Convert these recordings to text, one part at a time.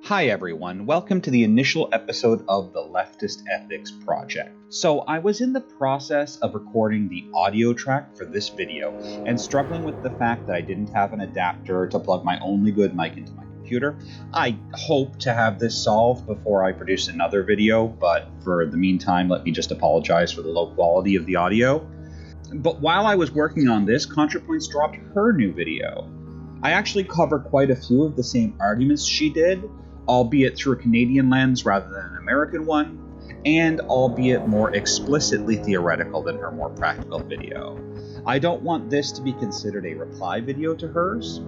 Hi everyone, welcome to the initial episode of the Leftist Ethics Project. So I was in the process of recording the audio track for this video and struggling with the fact that I didn't have an adapter to plug my only good mic into my computer. I hope to have this solved before I produce another video, but for the meantime, let me just apologize for the low quality of the audio. But while I was working on this, ContraPoints dropped her new video. I actually cover quite a few of the same arguments she did, albeit through a Canadian lens rather than an American one, and albeit more explicitly theoretical than her more practical video. I don't want this to be considered a reply video to hers,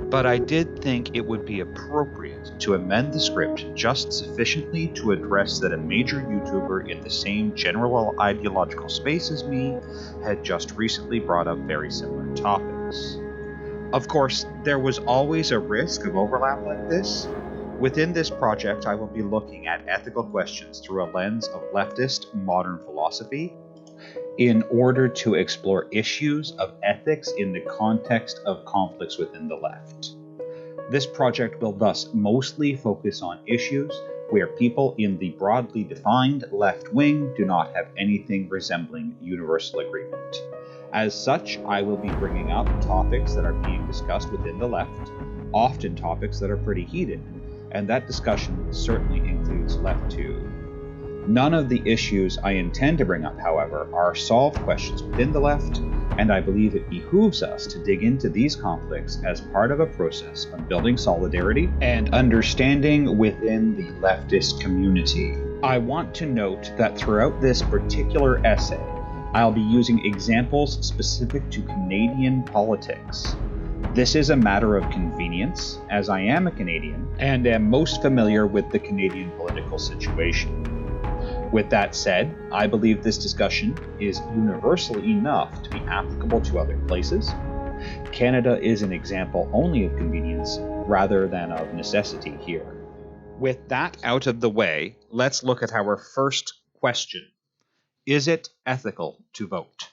but I did think it would be appropriate to amend the script just sufficiently to address that a major YouTuber in the same general ideological space as me had just recently brought up very similar topics. Of course, there was always a risk of overlap like this. Within this project, I will be looking at ethical questions through a lens of leftist modern philosophy in order to explore issues of ethics in the context of conflicts within the left. This project will thus mostly focus on issues where people in the broadly defined left wing do not have anything resembling universal agreement. As such, I will be bringing up topics that are being discussed within the left, often topics that are pretty heated, and that discussion certainly includes left too. None of the issues I intend to bring up, however, are solved questions within the left, and I believe it behooves us to dig into these conflicts as part of a process of building solidarity and understanding within the leftist community. I want to note that throughout this particular essay, I'll be using examples specific to Canadian politics. This is a matter of convenience, as I am a Canadian and am most familiar with the Canadian political situation. With that said, I believe this discussion is universal enough to be applicable to other places. Canada is an example only of convenience rather than of necessity here. With that out of the way, let's look at our first question. Is it ethical to vote?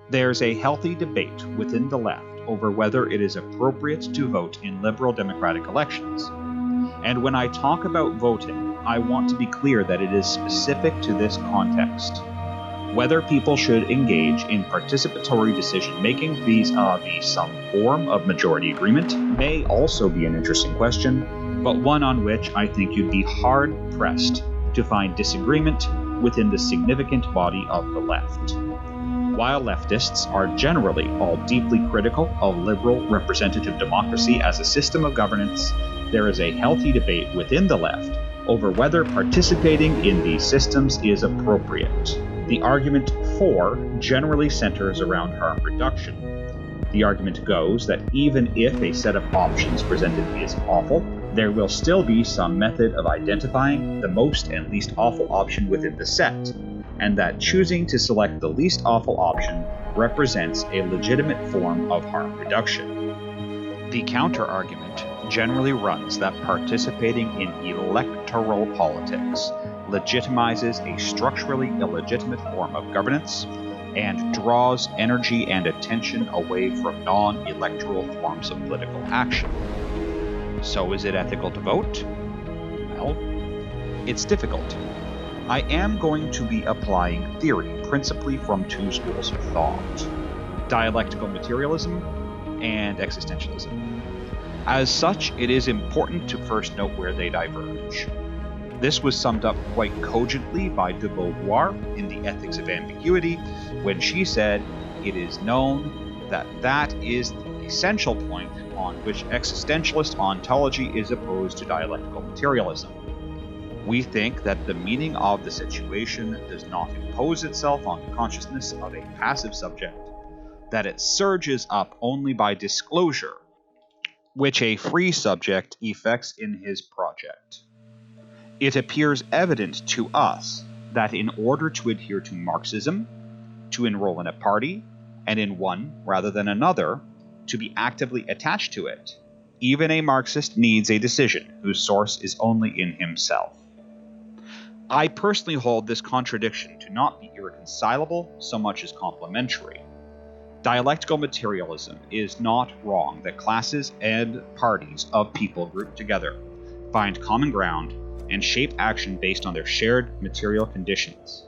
There's a healthy debate within the left over whether it is appropriate to vote in liberal democratic elections. And when I talk about voting, I want to be clear that it is specific to this context. Whether people should engage in participatory decision-making vis-a-vis some form of majority agreement may also be an interesting question, but one on which I think you'd be hard-pressed to find disagreement within the significant body of the left. While leftists are generally all deeply critical of liberal representative democracy as a system of governance, there is a healthy debate within the left over whether participating in these systems is appropriate. The argument for generally centers around harm reduction. The argument goes that even if a set of options presented is awful, there will still be some method of identifying the most and least awful option within the set, and that choosing to select the least awful option represents a legitimate form of harm reduction. The counter-argument generally runs that participating in electoral politics legitimizes a structurally illegitimate form of governance and draws energy and attention away from non-electoral forms of political action. So is it ethical to vote? Well, it's difficult. I am going to be applying theory principally from two schools of thought, dialectical materialism and existentialism. As such, it is important to first note where they diverge. This was summed up quite cogently by Beauvoir in The Ethics of Ambiguity when she said, "It is known that that is the essential point on which existentialist ontology is opposed to dialectical materialism. We think that the meaning of the situation does not impose itself on the consciousness of a passive subject, that it surges up only by disclosure, which a free subject effects in his project. It appears evident to us that in order to adhere to Marxism, to enroll in a party, and in one rather than another, to be actively attached to it, even a Marxist needs a decision whose source is only in himself." I personally hold this contradiction to not be irreconcilable so much as complementary. Dialectical materialism is not wrong that classes and parties of people group together find common ground, and shape action based on their shared material conditions.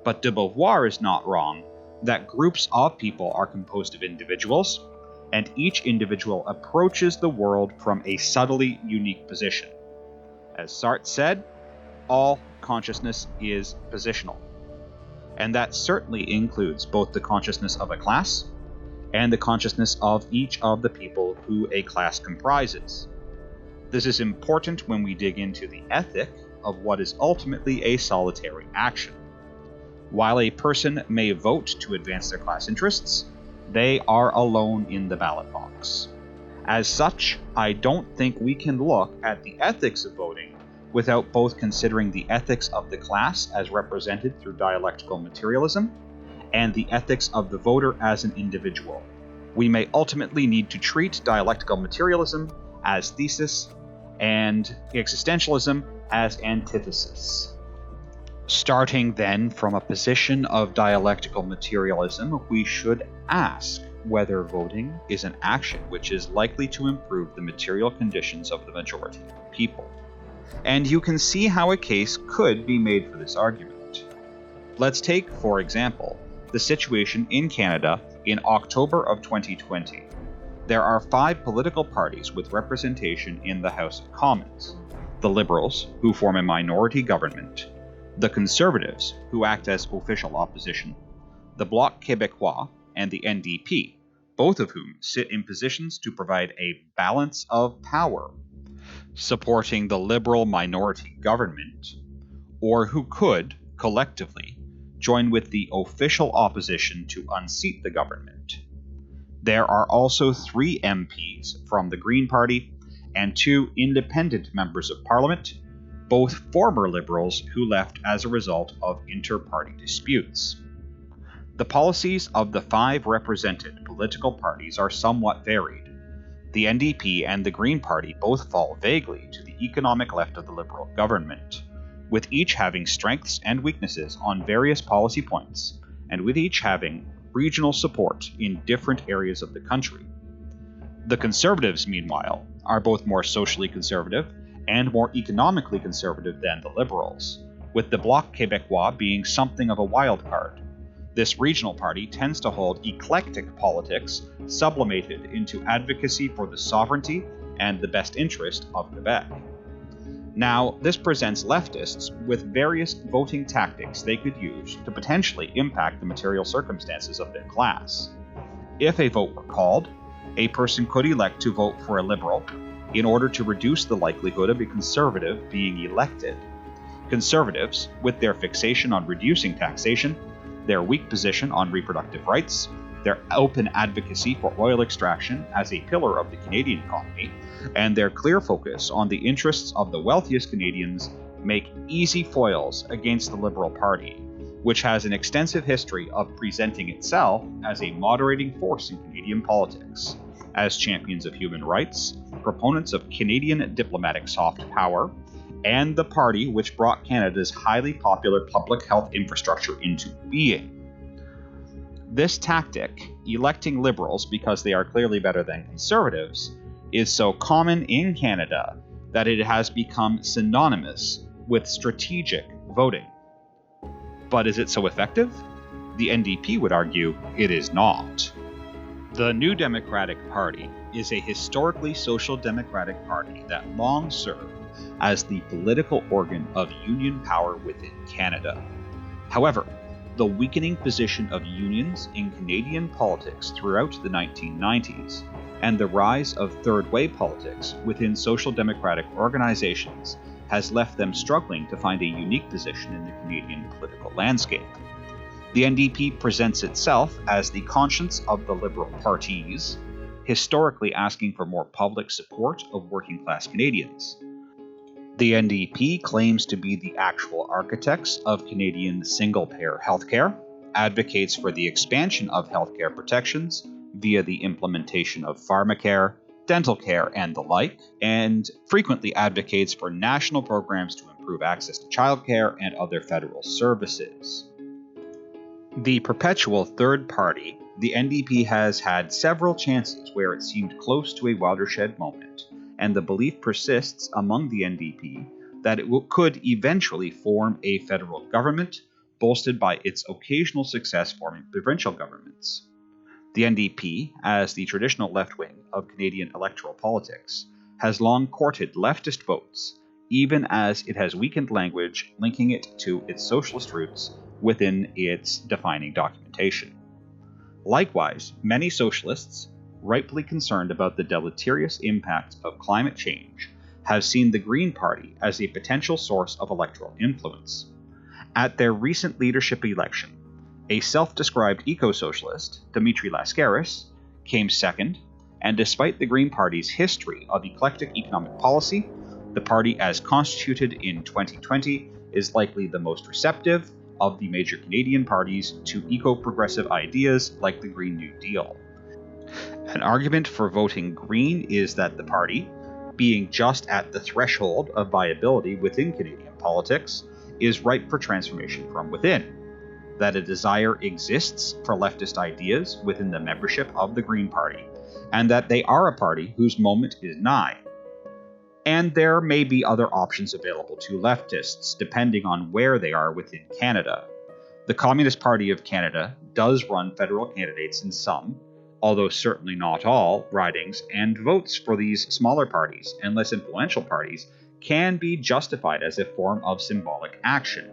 But de Beauvoir is not wrong that groups of people are composed of individuals, and each individual approaches the world from a subtly unique position. As Sartre said, all consciousness is positional. And that certainly includes both the consciousness of a class and the consciousness of each of the people who a class comprises. This is important when we dig into the ethic of what is ultimately a solitary action. While a person may vote to advance their class interests, they are alone in the ballot box. As such, I don't think we can look at the ethics of voting without both considering the ethics of the class as represented through dialectical materialism and the ethics of the voter as an individual. We may ultimately need to treat dialectical materialism as thesis and existentialism as antithesis. Starting then from a position of dialectical materialism, we should ask whether voting is an action which is likely to improve the material conditions of the majority of people. And you can see how a case could be made for this argument. Let's take, for example, the situation in Canada in October of 2020. There are 5 political parties with representation in the House of Commons: the Liberals, who form a minority government; the Conservatives, who act as official opposition; the Bloc Québécois, and the NDP, both of whom sit in positions to provide a balance of power, supporting the Liberal minority government, or who could, collectively, join with the official opposition to unseat the government. There are also 3 MPs from the Green Party and 2 independent members of Parliament, both former Liberals who left as a result of inter-party disputes. The policies of the 5 represented political parties are somewhat varied. The NDP and the Green Party both fall vaguely to the economic left of the Liberal government, with each having strengths and weaknesses on various policy points, and with each having regional support in different areas of the country. The Conservatives, meanwhile, are both more socially conservative and more economically conservative than the Liberals, with the Bloc Québécois being something of a wild card. This regional party tends to hold eclectic politics sublimated into advocacy for the sovereignty and the best interest of Quebec. Now, this presents leftists with various voting tactics they could use to potentially impact the material circumstances of their class. If a vote were called, a person could elect to vote for a Liberal in order to reduce the likelihood of a Conservative being elected. Conservatives, with their fixation on reducing taxation, their weak position on reproductive rights, their open advocacy for oil extraction as a pillar of the Canadian economy, and their clear focus on the interests of the wealthiest Canadians, make easy foils against the Liberal Party, which has an extensive history of presenting itself as a moderating force in Canadian politics, as champions of human rights, proponents of Canadian diplomatic soft power, and the party which brought Canada's highly popular public health infrastructure into being. This tactic, electing Liberals because they are clearly better than Conservatives, is so common in Canada that it has become synonymous with strategic voting. But is it so effective? The NDP would argue it is not. The New Democratic Party is a historically social democratic party that long served as the political organ of union power within Canada. However, the weakening position of unions in Canadian politics throughout the 1990s and the rise of third-way politics within social democratic organizations has left them struggling to find a unique position in the Canadian political landscape. The NDP presents itself as the conscience of the Liberal parties, historically asking for more public support of working-class Canadians. The NDP claims to be the actual architects of Canadian single-payer healthcare, advocates for the expansion of healthcare protections via the implementation of pharmacare, dental care, and the like, and frequently advocates for national programs to improve access to childcare and other federal services. The perpetual third party, the NDP has had several chances where it seemed close to a watershed moment, and the belief persists among the NDP that it could eventually form a federal government, bolstered by its occasional success forming provincial governments. The NDP, as the traditional left wing of Canadian electoral politics, has long courted leftist votes, even as it has weakened language linking it to its socialist roots within its defining documentation. Likewise, many socialists, rightly concerned about the deleterious impact of climate change, have seen the Green Party as a potential source of electoral influence. At their recent leadership election, a self-described eco-socialist, Dimitri Lascaris, came second, and despite the Green Party's history of eclectic economic policy, the party as constituted in 2020 is likely the most receptive of the major Canadian parties to eco-progressive ideas like the Green New Deal. An argument for voting Green is that the party, being just at the threshold of viability within Canadian politics, is ripe for transformation from within, that a desire exists for leftist ideas within the membership of the Green Party, and that they are a party whose moment is nigh. And there may be other options available to leftists, depending on where they are within Canada. The Communist Party of Canada does run federal candidates in some, although certainly not all, ridings, and votes for these smaller parties and less influential parties can be justified as a form of symbolic action.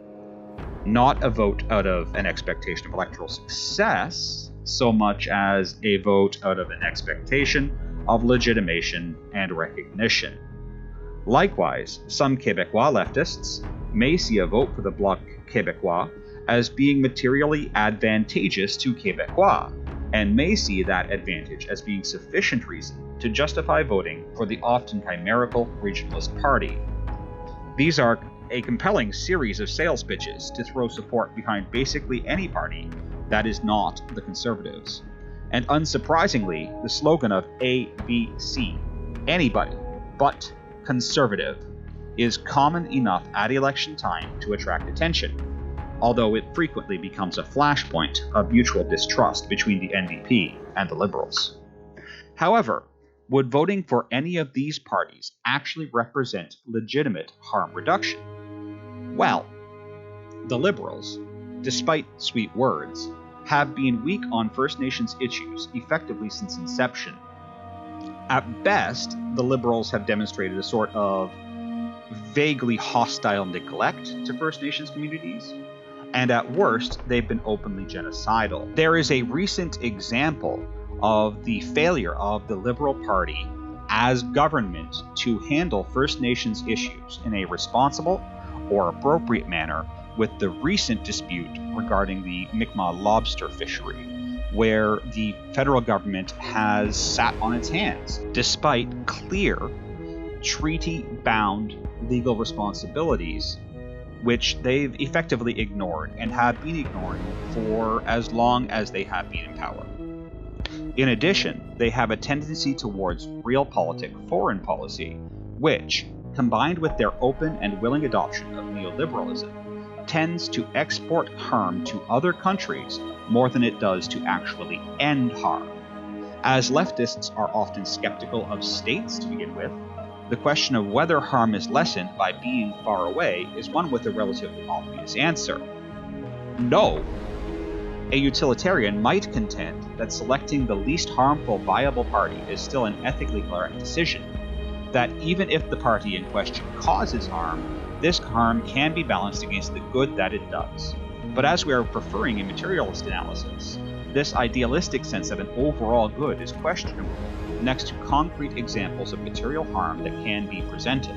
Not a vote out of an expectation of electoral success, so much as a vote out of an expectation of legitimation and recognition. Likewise, some Québécois leftists may see a vote for the Bloc Québécois as being materially advantageous to Québécois, and may see that advantage as being sufficient reason to justify voting for the often chimerical regionalist party. These are a compelling series of sales pitches to throw support behind basically any party that is not the Conservatives. And unsurprisingly, the slogan of ABC, anybody but conservative, is common enough at election time to attract attention, although it frequently becomes a flashpoint of mutual distrust between the NDP and the Liberals. However, would voting for any of these parties actually represent legitimate harm reduction? Well, the Liberals, despite sweet words, have been weak on First Nations issues effectively since inception. At best, the Liberals have demonstrated a sort of vaguely hostile neglect to First Nations communities, and at worst, they've been openly genocidal. There is a recent example of the failure of the Liberal Party as government to handle First Nations issues in a responsible or appropriate manner with the recent dispute regarding the Mi'Kmaw Lobster fishery, where the federal government has sat on its hands, despite clear treaty-bound legal responsibilities, which they've effectively ignored and have been ignoring for as long as they have been in power. In addition, they have a tendency towards realpolitik foreign policy, which, combined with their open and willing adoption of neoliberalism, tends to export harm to other countries more than it does to actually end harm. As leftists are often skeptical of states to begin with, the question of whether harm is lessened by being far away is one with a relatively obvious answer. No. A utilitarian might contend that selecting the least harmful viable party is still an ethically correct decision, that even if the party in question causes harm, this harm can be balanced against the good that it does. But as we are preferring a materialist analysis, this idealistic sense of an overall good is questionable next to concrete examples of material harm that can be presented.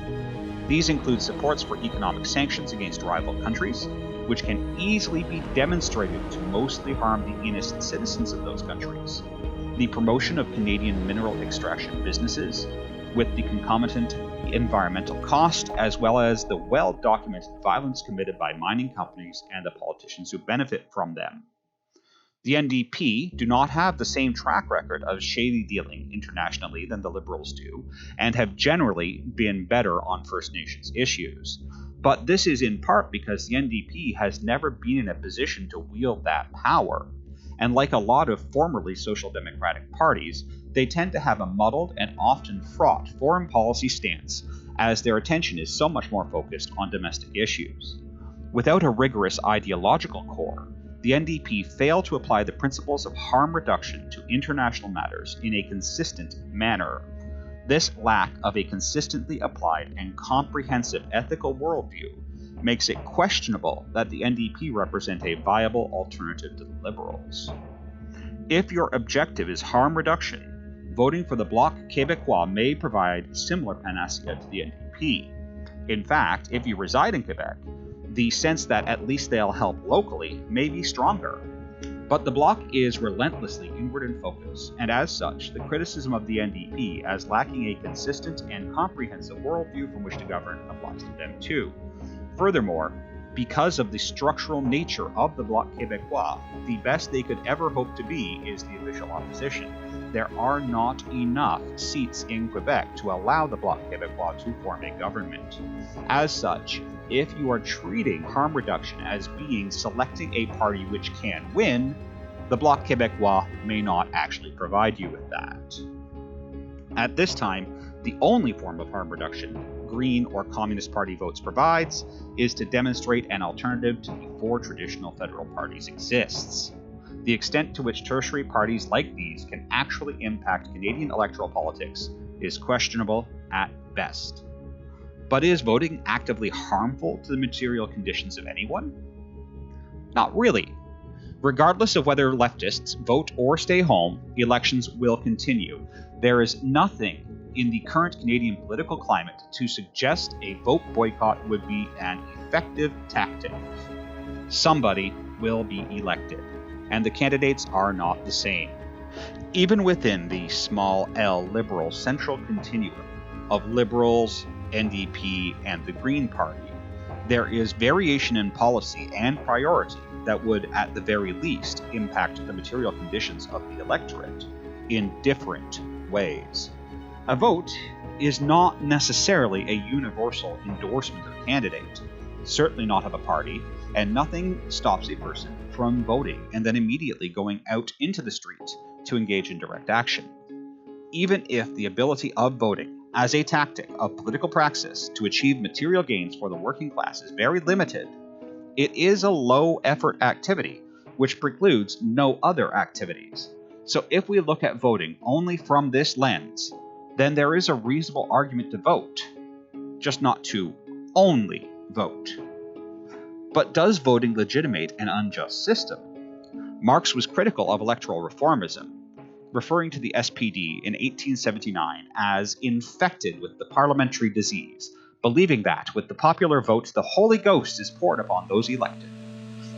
These include supports for economic sanctions against rival countries, which can easily be demonstrated to mostly harm the innocent citizens of those countries, the promotion of Canadian mineral extraction businesses, with the concomitant environmental cost, as well as the well-documented violence committed by mining companies and the politicians who benefit from them. The NDP do not have the same track record of shady dealing internationally than the Liberals do, and have generally been better on First Nations issues. But this is in part because the NDP has never been in a position to wield that power, and like a lot of formerly social democratic parties, they tend to have a muddled and often fraught foreign policy stance, as their attention is so much more focused on domestic issues. Without a rigorous ideological core, the NDP failed to apply the principles of harm reduction to international matters in a consistent manner. This lack of a consistently applied and comprehensive ethical worldview makes it questionable that the NDP represent a viable alternative to the Liberals. If your objective is harm reduction, voting for the Bloc Québécois may provide similar panacea to the NDP. In fact, if you reside in Quebec, the sense that at least they'll help locally may be stronger. But the Bloc is relentlessly inward in focus, and as such, the criticism of the NDP as lacking a consistent and comprehensive worldview from which to govern applies to them too. Furthermore, because of the structural nature of the Bloc Québécois, the best they could ever hope to be is the official opposition. There are not enough seats in Quebec to allow the Bloc Québécois to form a government. As such, if you are treating harm reduction as being selecting a party which can win, the Bloc Québécois may not actually provide you with that. At this time, the only form of harm reduction Green or Communist Party votes provides is to demonstrate an alternative to the four traditional federal parties exists. The extent to which tertiary parties like these can actually impact Canadian electoral politics is questionable at best. But is voting actively harmful to the material conditions of anyone? Not really. Regardless of whether leftists vote or stay home, elections will continue. There is nothing in the current Canadian political climate to suggest a vote boycott would be an effective tactic. Somebody will be elected, and the candidates are not the same. Even within the small L liberal central continuum of Liberals, NDP, and the Green Party, there is variation in policy and priority that would, at the very least, impact the material conditions of the electorate in different ways. A vote is not necessarily a universal endorsement of a candidate, certainly not of a party, and nothing stops a person from voting and then immediately going out into the street to engage in direct action. Even if the ability of voting as a tactic of political praxis to achieve material gains for the working class is very limited, it is a low-effort activity which precludes no other activities. So if we look at voting only from this lens, then there is a reasonable argument to vote, just not to only vote. But does voting legitimate an unjust system? Marx was critical of electoral reformism, referring to the SPD in 1879 as infected with the parliamentary disease, believing that with the popular vote the Holy Ghost is poured upon those elected.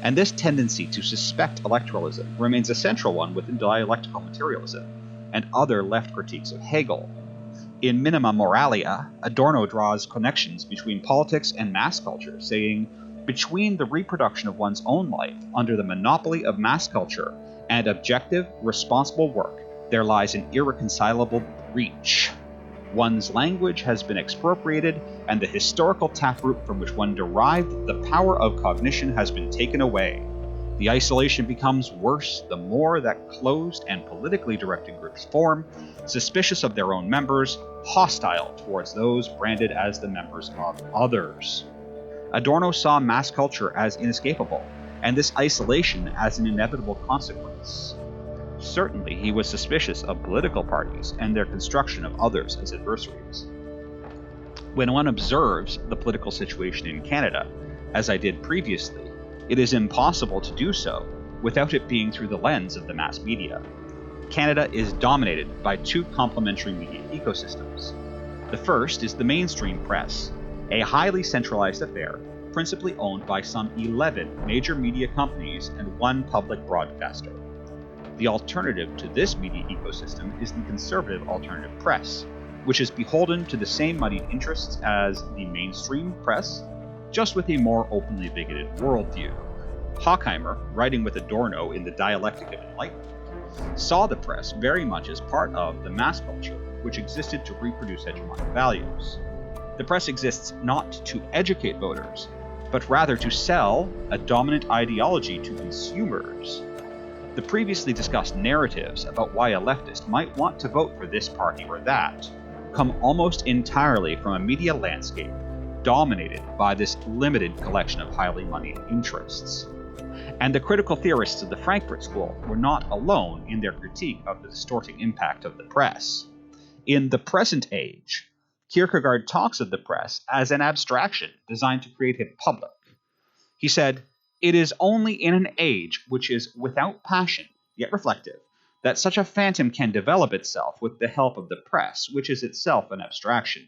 And this tendency to suspect electoralism remains a central one within dialectical materialism and other left critiques of Hegel. In Minima Moralia, Adorno draws connections between politics and mass culture, saying, "Between the reproduction of one's own life under the monopoly of mass culture and objective, responsible work, there lies an irreconcilable breach. One's language has been expropriated, and the historical taproot from which one derived the power of cognition has been taken away. The isolation becomes worse the more that closed and politically directed groups form, suspicious of their own members, hostile towards those branded as the members of others." Adorno saw mass culture as inescapable, and this isolation as an inevitable consequence. Certainly, he was suspicious of political parties and their construction of others as adversaries. When one observes the political situation in Canada, as I did previously, it is impossible to do so without it being through the lens of the mass media. Canada is dominated by two complementary media ecosystems. The first is the mainstream press, a highly centralized affair, principally owned by some 11 major media companies and one public broadcaster. The alternative to this media ecosystem is the conservative alternative press, which is beholden to the same moneyed interests as the mainstream press, just with a more openly bigoted worldview. Horckheimer, writing with Adorno in the Dialectics of Enlightenment, saw the press very much as part of the mass culture which existed to reproduce hegemonic values. The press exists not to educate voters, but rather to sell a dominant ideology to consumers. The previously discussed narratives about why a leftist might want to vote for this party or that come almost entirely from a media landscape dominated by this limited collection of highly moneyed interests. And the critical theorists of the Frankfurt School were not alone in their critique of the distorting impact of the press. In The Present Age, Kierkegaard talks of the press as an abstraction designed to create a public. He said, "It is only in an age which is without passion, yet reflective, that such a phantom can develop itself with the help of the press, which is itself an abstraction."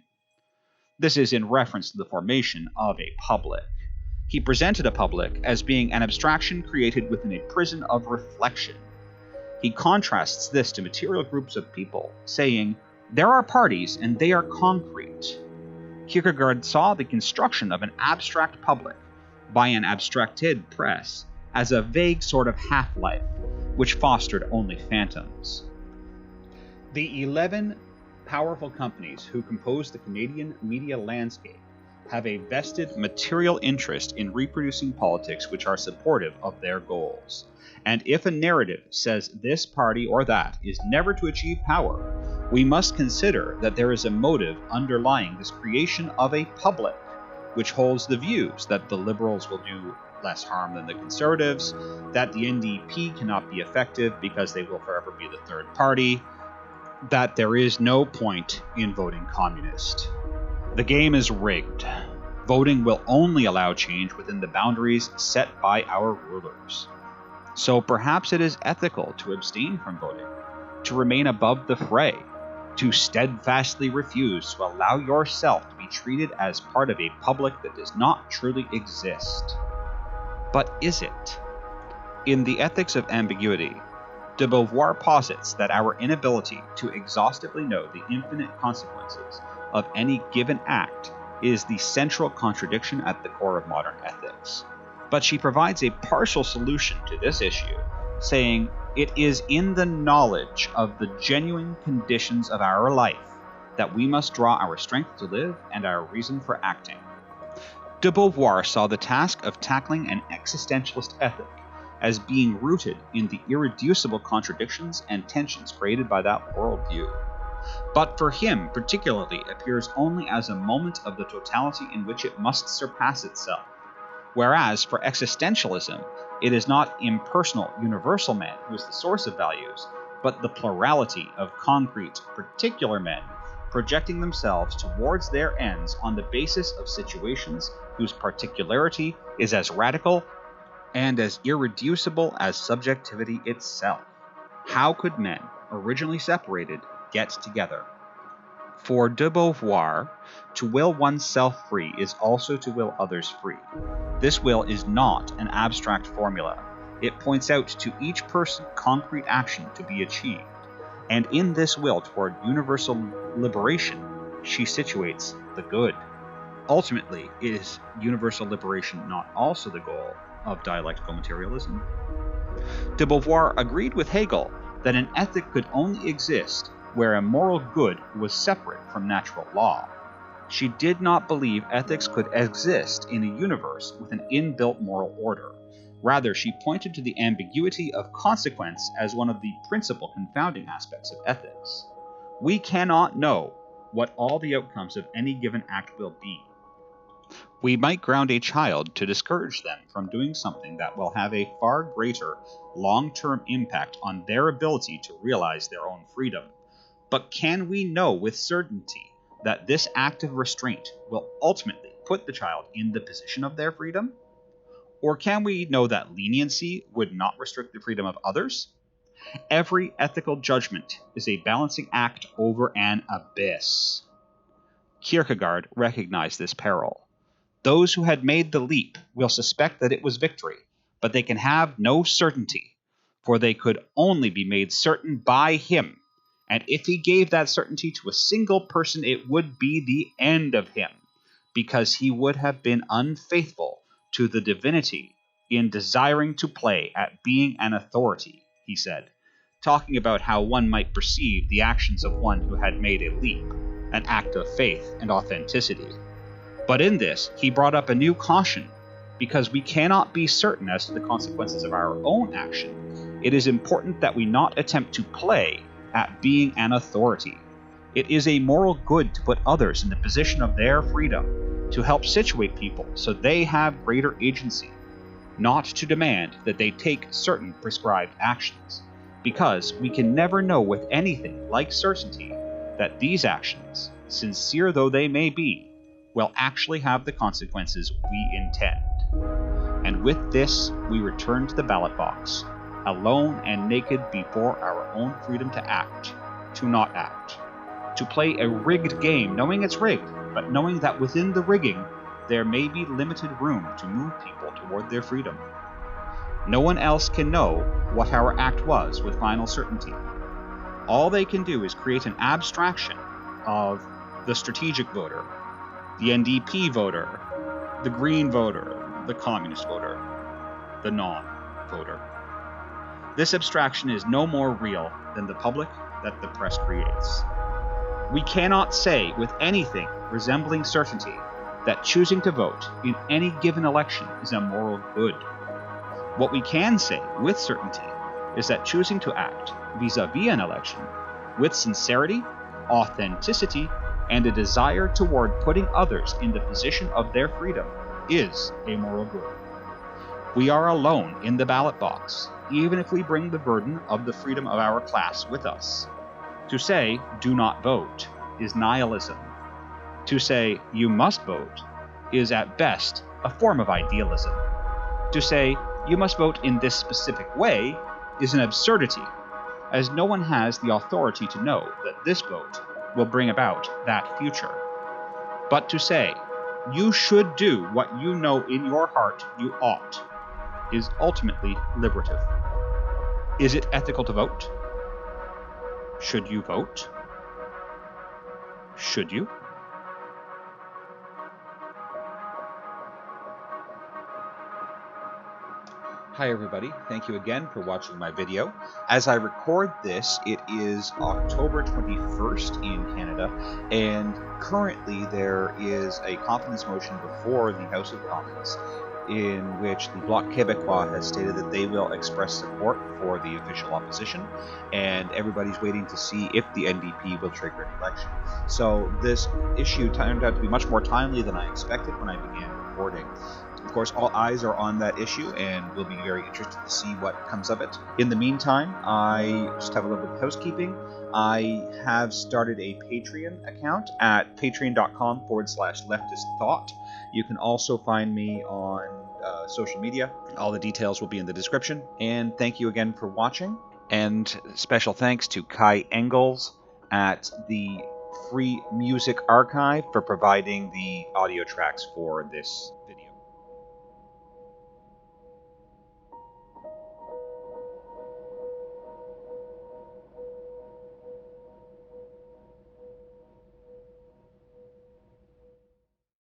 This is in reference to the formation of a public. He presented a public as being an abstraction created within a prison of reflection. He contrasts this to material groups of people, saying, "There are parties and they are concrete." Kierkegaard saw the construction of an abstract public by an abstracted press as a vague sort of half-life, which fostered only phantoms. The 11 powerful companies who compose the Canadian media landscape have a vested material interest in reproducing politics which are supportive of their goals. And if a narrative says this party or that is never to achieve power, we must consider that there is a motive underlying this creation of a public, which holds the views that the Liberals will do less harm than the Conservatives, that the NDP cannot be effective because they will forever be the third party, that there is no point in voting Communist. The game is rigged. Voting will only allow change within the boundaries set by our rulers. So perhaps it is ethical to abstain from voting, to remain above the fray, to steadfastly refuse to allow yourself to be treated as part of a public that does not truly exist. But is it? In The Ethics of Ambiguity, de Beauvoir posits that our inability to exhaustively know the infinite consequences of any given act is the central contradiction at the core of modern ethics. But she provides a partial solution to this issue, saying, "It is in the knowledge of the genuine conditions of our life that we must draw our strength to live and our reason for acting." De Beauvoir saw the task of tackling an existentialist ethic as being rooted in the irreducible contradictions and tensions created by that worldview. But for him particularly appears only as a moment of the totality in which it must surpass itself. Whereas for existentialism, it is not impersonal universal man who is the source of values, but the plurality of concrete particular men projecting themselves towards their ends on the basis of situations whose particularity is as radical and as irreducible as subjectivity itself. How could men, originally separated, get together? For de Beauvoir, to will oneself free is also to will others free. This will is not an abstract formula. It points out to each person concrete action to be achieved, and in this will toward universal liberation, she situates the good. Ultimately, is universal liberation not also the goal of dialectical materialism? De Beauvoir agreed with Hegel that an ethic could only exist where a moral good was separate from natural law. She did not believe ethics could exist in a universe with an inbuilt moral order. Rather, she pointed to the ambiguity of consequence as one of the principal confounding aspects of ethics. We cannot know what all the outcomes of any given act will be. We might ground a child to discourage them from doing something that will have a far greater long-term impact on their ability to realize their own freedom. But can we know with certainty that this act of restraint will ultimately put the child in the position of their freedom? Or can we know that leniency would not restrict the freedom of others? Every ethical judgment is a balancing act over an abyss. Kierkegaard recognized this peril. Those who had made the leap will suspect that it was victory, but they can have no certainty, for they could only be made certain by him. And if he gave that certainty to a single person, it would be the end of him, because he would have been unfaithful to the divinity in desiring to play at being an authority, he said, talking about how one might perceive the actions of one who had made a leap, an act of faith and authenticity. But in this, he brought up a new caution, because we cannot be certain as to the consequences of our own action, it is important that we not attempt to play at being an authority. It is a moral good to put others in the position of their freedom, to help situate people so they have greater agency, not to demand that they take certain prescribed actions, because we can never know with anything like certainty that these actions, sincere though they may be, will actually have the consequences we intend. And with this, we return to the ballot box, alone and naked before our own freedom to act, to not act, to play a rigged game, knowing it's rigged, but knowing that within the rigging, there may be limited room to move people toward their freedom. No one else can know what our act was with final certainty. All they can do is create an abstraction of the strategic voter, the NDP voter, the Green voter, the Communist voter, the non-voter. This abstraction is no more real than the public that the press creates. We cannot say with anything resembling certainty that choosing to vote in any given election is a moral good. What we can say with certainty is that choosing to act vis-a-vis an election with sincerity, authenticity, and a desire toward putting others in the position of their freedom is a moral good. We are alone in the ballot box, even if we bring the burden of the freedom of our class with us. To say, do not vote, is nihilism. To say, you must vote, is at best a form of idealism. To say, you must vote in this specific way, is an absurdity, as no one has the authority to know that this vote will bring about that future. But to say, you should do what you know in your heart you ought, is ultimately liberative. Is it ethical to vote? Should you vote? Should you? Hi everybody, thank you again for watching my video. As I record this, it is October 21st in Canada, and currently there is a confidence motion before the House of Commons in which the Bloc Québécois has stated that they will express support for the official opposition, and everybody's waiting to see if the NDP will trigger an election. So this issue turned out to be much more timely than I expected when I began recording. Of course, all eyes are on that issue, and we'll be very interested to see what comes of it. In the meantime, I just have a little bit of housekeeping. I have started a Patreon account at patreon.com/Leftist Thought. You can also find me on social media. All the details will be in the description. And thank you again for watching. And special thanks to Kai Engels at the Free Music Archive for providing the audio tracks for this video.